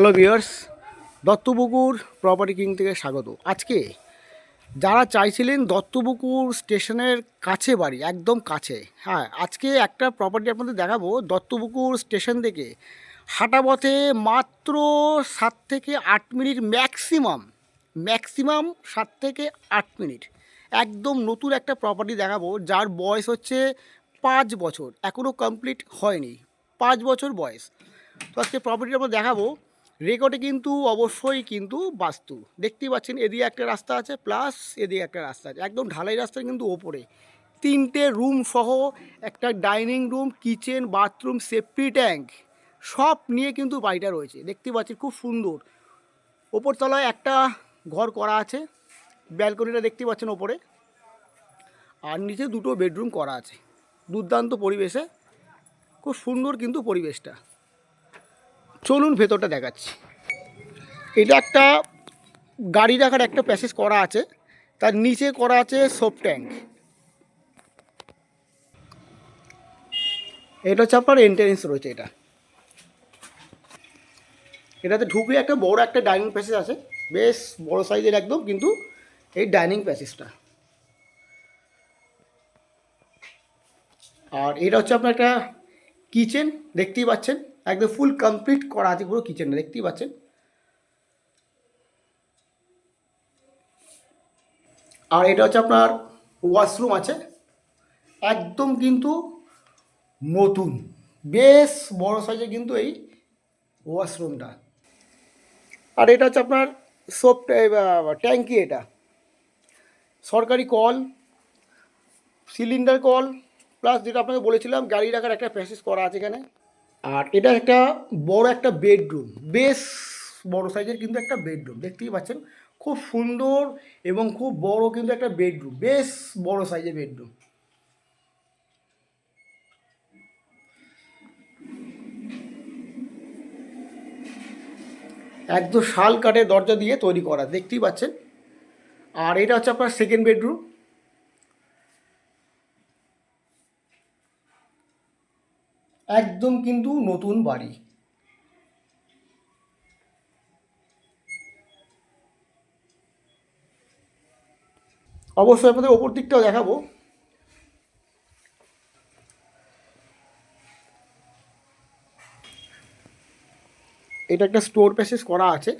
Hello viewers, Duttapukur property king থেকে স্বাগত। আজকে যারা চাইছিলেন দত্তপুকুর স্টেশনের কাছে বাড়ি, একদম কাছে, হ্যাঁ, আজকে একটা প্রপার্টি আপনাদের দেখাবো। দত্তপুকুর স্টেশন থেকে হাঁটা পথে মাত্র 7 থেকে 8 মিনিট, ম্যাক্সিমাম 7 থেকে 8 মিনিট। একদম নতুন একটা প্রপার্টি দেখাবো, যার বয়স হচ্ছে 5 বছর, এখনও কমপ্লিট হয়নি, 5 বছর বয়স। তো আজকে প্রপার্টিটা আমরা দেখাবো। রেকর্ডে কিন্তু অবশ্যই কিন্তু বাস্তু, দেখতেই পাচ্ছেন এদিকে একটা রাস্তা আছে, প্লাস এদিকে একটা রাস্তা আছে, একদম ঢালাই রাস্তা কিন্তু ওপরে। 3টে রুম সহ একটা dining room, kitchen, bathroom, safety tank সব নিয়ে কিন্তু বাড়িটা রয়েছে। দেখতেই পাচ্ছেন খুব সুন্দর। ওপরতলায় একটা ঘর করা আছে, ব্যালকনিটা দেখতে পাচ্ছেন ওপরে, আর নিচে 2টো বেডরুম করা আছে। দুর্দান্ত পরিবেশে, খুব সুন্দর কিন্তু পরিবেশটা। চলুন ভেতরটা দেখাচ্ছি। এটা একটা গাড়ি রাখার একটা প্যাসেজ করা আছে, তার নিচে করা আছে সোপ ট্যাঙ্ক। এটা হচ্ছে আপনার এন্ট্রেন্স রয়েছে। এটাতে ঢুকে একটা বড় একটা ডাইনিং প্যাসেজ আছে, বেশ বড় সাইজের একদম কিন্তু এই ডাইনিং প্যাসেজটা। আর এটা হচ্ছে আপনার একটা কিচেন, দেখতেই পাচ্ছেন একদম ফুল কমপ্লিট করা আছে পুরো কিচেনটা, দেখতেই পাচ্ছেন। আর এটা হচ্ছে আপনার ওয়াশরুম আছে, একদম কিন্তু নতুন, বেশ বড় সাইজের কিন্তু এই ওয়াশরুমটা। আর এটা হচ্ছে আপনার সোপ ট্যাঙ্কি, এটা সরকারি কল, সিলিন্ডার কল, প্লাস যেটা আপনাকে বলেছিলাম গাড়ি রাখার একটা প্যাসেজ করা আছে এখানে। আর এটা একটা বড় একটা বেডরুম, বেশ বড় সাইজের কিন্তু একটা বেডরুম, দেখতেই পাচ্ছেন খুব সুন্দর এবং খুব বড় কিন্তু একটা বেডরুম, বেশ বড় সাইজের বেডরুম। একদম শাল কাঠের দরজা দিয়ে তৈরি করা, দেখতেই পাচ্ছেন। আর এটা হচ্ছে আপনার সেকেন্ড বেডরুম, একদম কিন্তু নতুন বাড়ি। অবশ্যই আপনাদের ওপর দিকটাও দেখাবো। এটা একটা স্টোর প্যাসেজ করা আছে,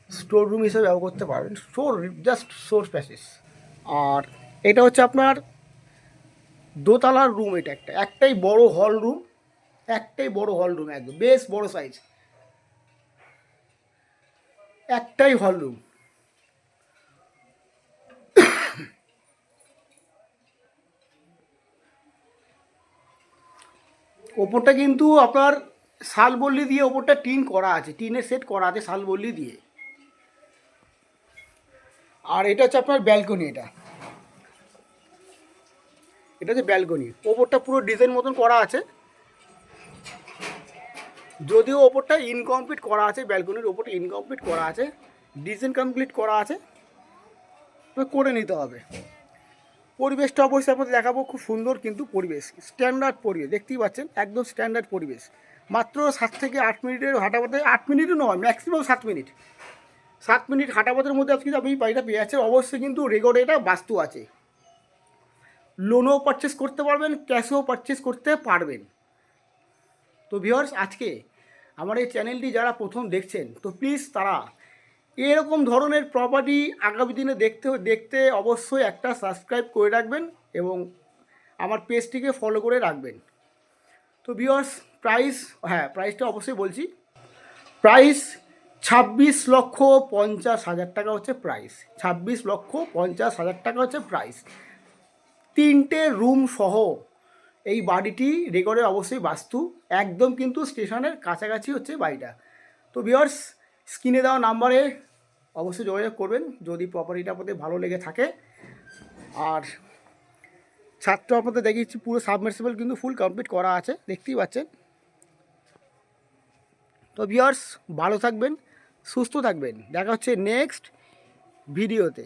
স্টোর রুম হিসেবে ব্যবহার করতে পারবেন, স্টোর, জাস্ট স্টোর প্যাসেজ। আর এটা হচ্ছে আপনার দোতলার রুম, এটা একটাই বড় হল রুম, একদম বেশ বড় সাইজ, একটাই হল রুম। ওপরটা কিন্তু আপনার শালবল্লি দিয়ে ওপরটা টিন করা আছে, টিনের সেট করা আছে শালবল্লি দিয়ে। আর এটা হচ্ছে আপনার ব্যালকনি, এটা হচ্ছে ব্যালকনি, ওপরটা পুরো ডিজাইন মতন করা আছে, যদিও ওপরটা ইনকমপ্লিট করা আছে, ব্যালকনির ওপরটা ইনকমপ্লিট করা আছে, ডিজাইন কমপ্লিট করা আছে, তো করে নিতে হবে। পরিবেশটা অবশ্যই আপনাদের দেখাবো, খুব সুন্দর কিন্তু পরিবেশ, স্ট্যান্ডার্ড পরিবেশ, দেখতেই পাচ্ছেন একদম স্ট্যান্ডার্ড পরিবেশ। মাত্র 7 থেকে 8 মিনিটের হাঁটা পথে, 8 মিনিটও নয়, ম্যাক্সিমাম 7 মিনিট হাঁটা পথের মধ্যে আজকে আপনি বাড়িটা পেয়ে যাচ্ছেন। অবশ্যই কিন্তু রেকর্ডে এটা বাস্তু আছে, লোনও পারচেস করতে পারবেন, ক্যাশেও পারচেস করতে পারবেন। তো ভিউয়ার্স, আজকে আমার এই চ্যানেলটি যারা প্রথম দেখছেন, তো প্লিজ তারা এরকম ধরনের প্রপার্টি আগামী দিনে দেখতে অবশ্যই একটা সাবস্ক্রাইব করে রাখবেন এবং আমার পেজটিকে ফলো করে রাখবেন। তো ভিউয়ার্স, প্রাইসটা অবশ্যই বলছি। প্রাইস 26,50,000 টাকা হচ্ছে প্রাইস, 26,50,000 টাকা হচ্ছে প্রাইস। 3টে রুম সহ এই বাড়িটি রেকর্ডে অবশ্যই বাস্তু, একদম কিন্তু স্টেশনের কাছাকাছি হচ্ছে বাড়িটা। তো ভিউয়ার্স, স্ক্রিনে দেওয়া নাম্বারে অবশ্যই যোগাযোগ করবেন যদি প্রপার্টিটা আপনাদের ভালো লেগে থাকে। আর ছাদটা আপনাদের দেখিয়েছি, পুরো সাবমার্সিবল কিন্তু ফুল কমপ্লিট করা আছে, দেখতেই পাচ্ছেন। তো ভিউয়ার্স, ভালো থাকবেন, সুস্থ থাকবেন, দেখা হচ্ছে নেক্সট ভিডিওতে।